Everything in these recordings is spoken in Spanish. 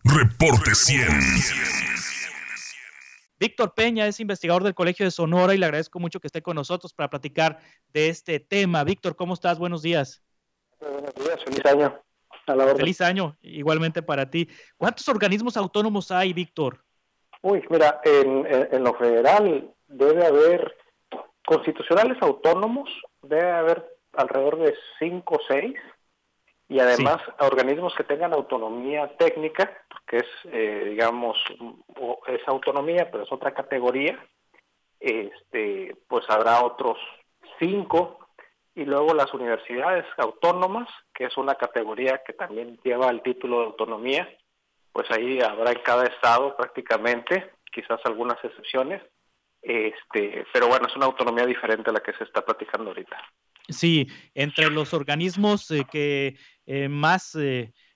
Reporte 100. Víctor Peña es investigador del Colegio de Sonora y le agradezco mucho que esté con nosotros para platicar de este tema. Víctor, ¿cómo estás? Buenos días. Buenos días, feliz año. A la orden. Feliz año, igualmente para ti. ¿Cuántos organismos autónomos hay, Víctor? Mira, en lo federal debe haber constitucionales autónomos, debe haber alrededor de 5 o 6, y además organismos que tengan autonomía técnica, que es, digamos, es autonomía, pero es otra categoría, pues habrá otros 5, y luego las universidades autónomas, que es una categoría que también lleva el título de autonomía, pues ahí habrá en cada estado prácticamente, quizás algunas excepciones, pero bueno, es una autonomía diferente a la que se está platicando ahorita. Sí, entre los organismos que más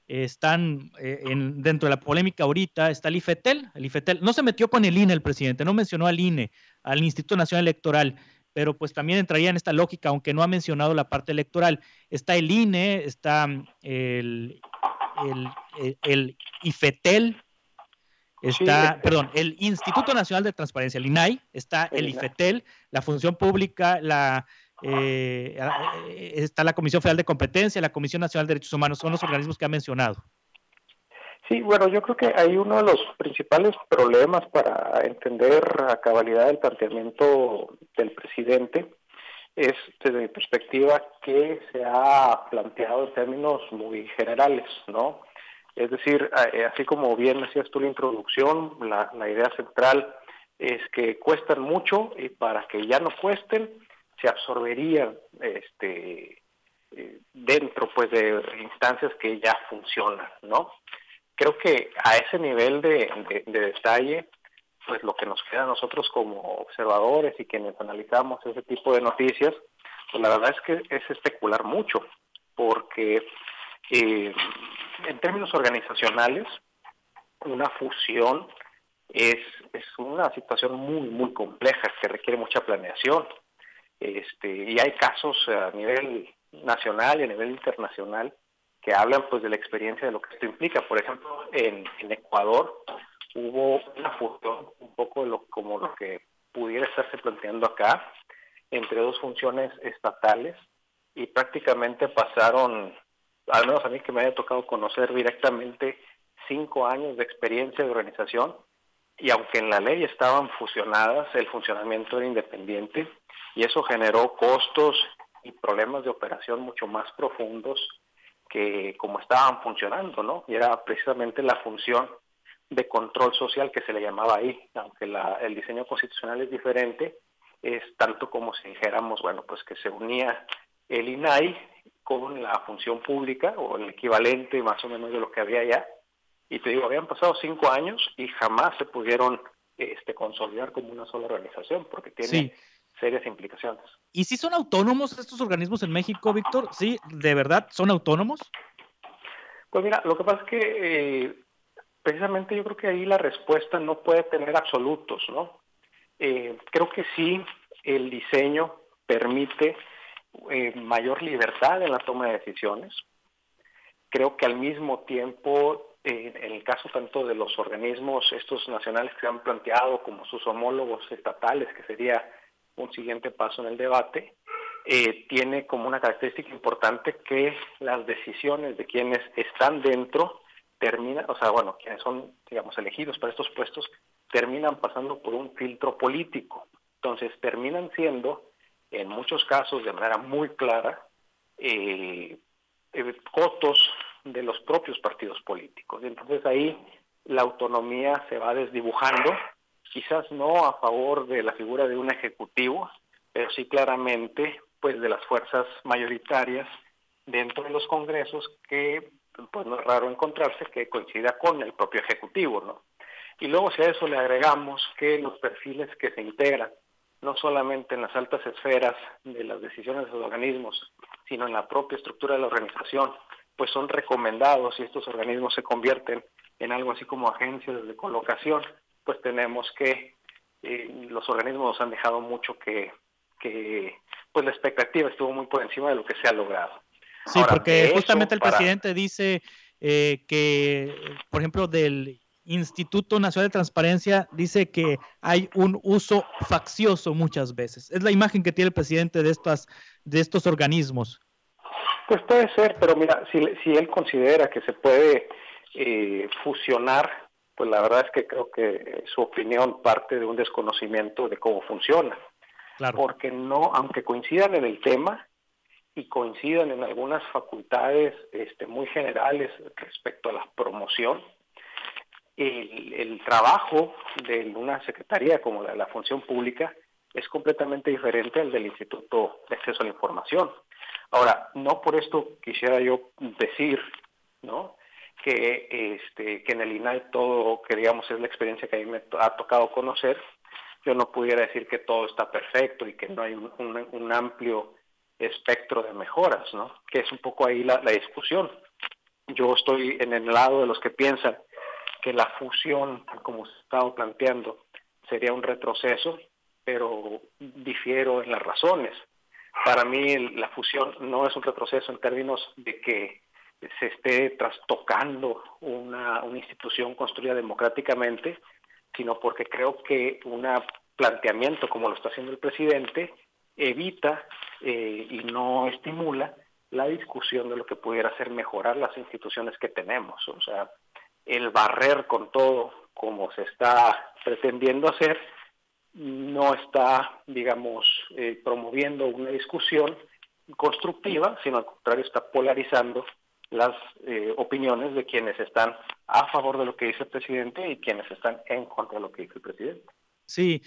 están dentro de la polémica ahorita está el IFETEL. El IFETEL no se metió con el INE, el presidente, no mencionó al INE, al Instituto Nacional Electoral, pero pues también entraría en esta lógica, aunque no ha mencionado la parte electoral. Está el INE, está el IFETEL, está, perdón, el Instituto Nacional de Transparencia, el INAI, está el IFETEL, la Función Pública, está la Comisión Federal de Competencia, la Comisión Nacional de Derechos Humanos, son los organismos que ha mencionado. Sí, bueno, yo creo que hay uno de los principales problemas para entender a cabalidad el planteamiento del presidente es, desde mi perspectiva, que se ha planteado en términos muy generales, ¿no? Es decir, así como bien decías tú en la introducción, la idea central es que cuestan mucho y para que ya no cuesten, se absorberían dentro pues de instancias que ya funcionan, ¿no? Creo que a ese nivel de detalle, pues lo que nos queda a nosotros como observadores y quienes analizamos ese tipo de noticias, pues la verdad es que es especular mucho, porque en términos organizacionales, una fusión es una situación muy, muy compleja que requiere mucha planeación. Y hay casos a nivel nacional y a nivel internacional que hablan pues de la experiencia de lo que esto implica. Por ejemplo, en Ecuador hubo una fusión, un poco como lo que pudiera estarse planteando acá, entre dos funciones estatales, y prácticamente pasaron, al menos a mí que me haya tocado conocer directamente, 5 años de experiencia de organización, y aunque en la ley estaban fusionadas, el funcionamiento era independiente, y eso generó costos y problemas de operación mucho más profundos que como estaban funcionando, ¿no? Y era precisamente la función de control social que se le llamaba ahí, aunque el diseño constitucional es diferente, es tanto como si dijéramos, bueno, pues que se unía el INAI con la función pública, o el equivalente más o menos de lo que había allá, y te digo, habían pasado 5 años y jamás se pudieron consolidar como una sola organización, porque tiene serias implicaciones. ¿Y si son autónomos estos organismos en México, Víctor? ¿Sí, de verdad son autónomos? Pues mira, lo que pasa es que precisamente yo creo que ahí la respuesta no puede tener absolutos, ¿no? Creo que sí, el diseño permite mayor libertad en la toma de decisiones. Creo que al mismo tiempo, en el caso tanto de los organismos estos nacionales que se han planteado como sus homólogos estatales, que sería un siguiente paso en el debate, tiene como una característica importante que las decisiones de quienes están dentro terminan, o sea, bueno, quienes son, digamos, elegidos para estos puestos, terminan pasando por un filtro político. Entonces, terminan siendo, en muchos casos, de manera muy clara, cotos de los propios partidos políticos. Entonces, ahí la autonomía se va desdibujando, quizás no a favor de la figura de un ejecutivo, pero sí claramente pues de las fuerzas mayoritarias dentro de los congresos, que pues no es raro encontrarse que coincida con el propio ejecutivo, ¿no? Y luego si a eso le agregamos que los perfiles que se integran, no solamente en las altas esferas de las decisiones de los organismos, sino en la propia estructura de la organización, pues son recomendados, y estos organismos se convierten en algo así como agencias de colocación, pues tenemos que los organismos nos han dejado mucho que pues la expectativa estuvo muy por encima de lo que se ha logrado. Sí, ahora, porque justamente el presidente dice que, por ejemplo, del Instituto Nacional de Transparencia dice que hay un uso faccioso muchas veces. Es la imagen que tiene el presidente de estos organismos. Pues puede ser, pero mira, si él considera que se puede fusionar, pues la verdad es que creo que su opinión parte de un desconocimiento de cómo funciona. Claro. Porque no, aunque coincidan en el tema y coincidan en algunas facultades muy generales respecto a la promoción, el trabajo de una secretaría como la función pública es completamente diferente al del Instituto de Acceso a la Información. Ahora, no por esto quisiera yo decir, ¿no?, que en el INAI todo, que digamos es la experiencia que a mí me ha tocado conocer, yo no pudiera decir que todo está perfecto y que no hay un amplio espectro de mejoras, ¿no?, que es un poco ahí la discusión. Yo estoy en el lado de los que piensan que la fusión, como se ha estado planteando, sería un retroceso, pero difiero en las razones. Para mí la fusión no es un retroceso en términos de que se esté trastocando una institución construida democráticamente, sino porque creo que un planteamiento como lo está haciendo el presidente evita y no estimula la discusión de lo que pudiera ser mejorar las instituciones que tenemos. O sea, el barrer con todo como se está pretendiendo hacer no está, digamos, promoviendo una discusión constructiva, sino al contrario está polarizando las opiniones de quienes están a favor de lo que dice el presidente y quienes están en contra de lo que dice el presidente. Sí,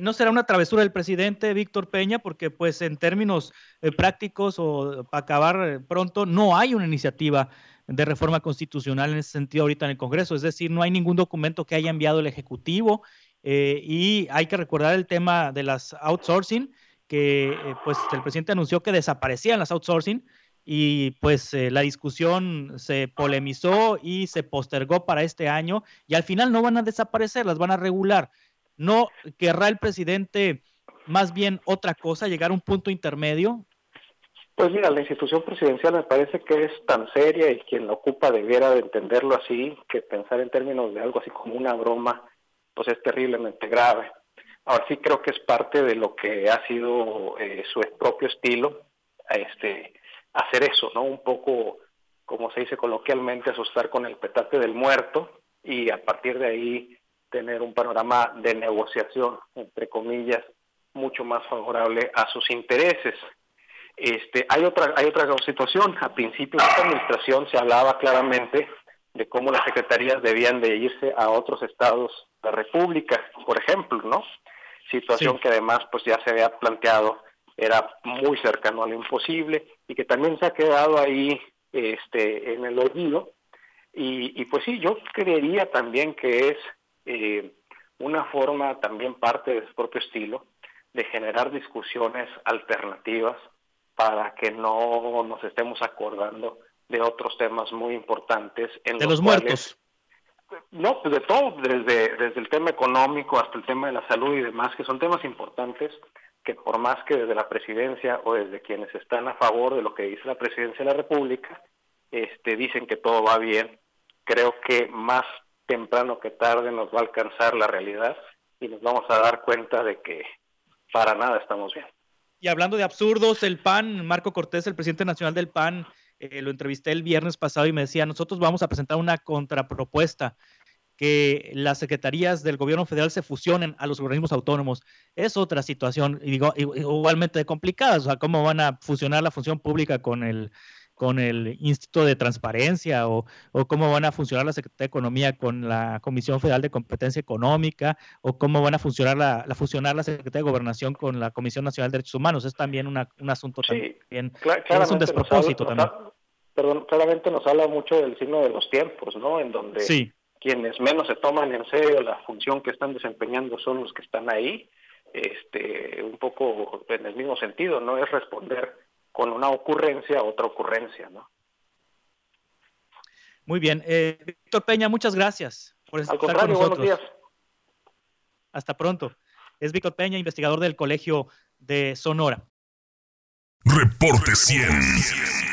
no será una travesura del presidente Víctor Peña, porque pues en términos prácticos o para acabar pronto, no hay una iniciativa de reforma constitucional en ese sentido ahorita en el Congreso, es decir, no hay ningún documento que haya enviado el Ejecutivo y hay que recordar el tema de las outsourcing, que pues el presidente anunció que desaparecían las outsourcing y pues la discusión se polemizó y se postergó para este año y al final no van a desaparecer, las van a regular. ¿No querrá el presidente más bien otra cosa, llegar a un punto intermedio? Pues mira, la institución presidencial me parece que es tan seria y quien la ocupa debiera de entenderlo así, que pensar en términos de algo así como una broma, pues es terriblemente grave. Ahora sí creo que es parte de lo que ha sido su propio estilo, hacer eso, ¿no? Un poco, como se dice coloquialmente, asustar con el petate del muerto y a partir de ahí tener un panorama de negociación, entre comillas, mucho más favorable a sus intereses. Hay otra situación. A principios de esta administración se hablaba claramente de cómo las secretarías debían de irse a otros estados de la República, por ejemplo, ¿no? Situación que además pues ya se había planteado era muy cercano a lo imposible y que también se ha quedado ahí en el olvido. Y pues sí, yo creería también que es una forma, también parte de su propio estilo, de generar discusiones alternativas para que no nos estemos acordando de otros temas muy importantes en de los cuales, muertos. No, pues de todo, desde el tema económico hasta el tema de la salud y demás, que son temas importantes que por más que desde la presidencia o desde quienes están a favor de lo que dice la presidencia de la República, dicen que todo va bien, creo que más temprano que tarde nos va a alcanzar la realidad y nos vamos a dar cuenta de que para nada estamos bien. Y hablando de absurdos, el PAN, Marco Cortés, el presidente nacional del PAN, lo entrevisté el viernes pasado y me decía, nosotros vamos a presentar una contrapropuesta, que las secretarías del gobierno federal se fusionen a los organismos autónomos. Es otra situación, y digo, igualmente complicada, o sea, cómo van a fusionar la función pública con el Instituto de Transparencia o cómo van a funcionar la Secretaría de Economía con la Comisión Federal de Competencia Económica o cómo van a funcionar fusionar la Secretaría de Gobernación con la Comisión Nacional de Derechos Humanos. Es también un asunto también, es un despropósito también. Claramente nos habla mucho del signo de los tiempos, ¿no? En donde quienes menos se toman en serio la función que están desempeñando son los que están ahí, un poco en el mismo sentido, no es responder con una ocurrencia a otra ocurrencia, ¿no? Muy bien. Víctor Peña, muchas gracias por estar con nosotros. Buenos días. Hasta pronto. Es Víctor Peña, investigador del Colegio de Sonora. Reporte 100.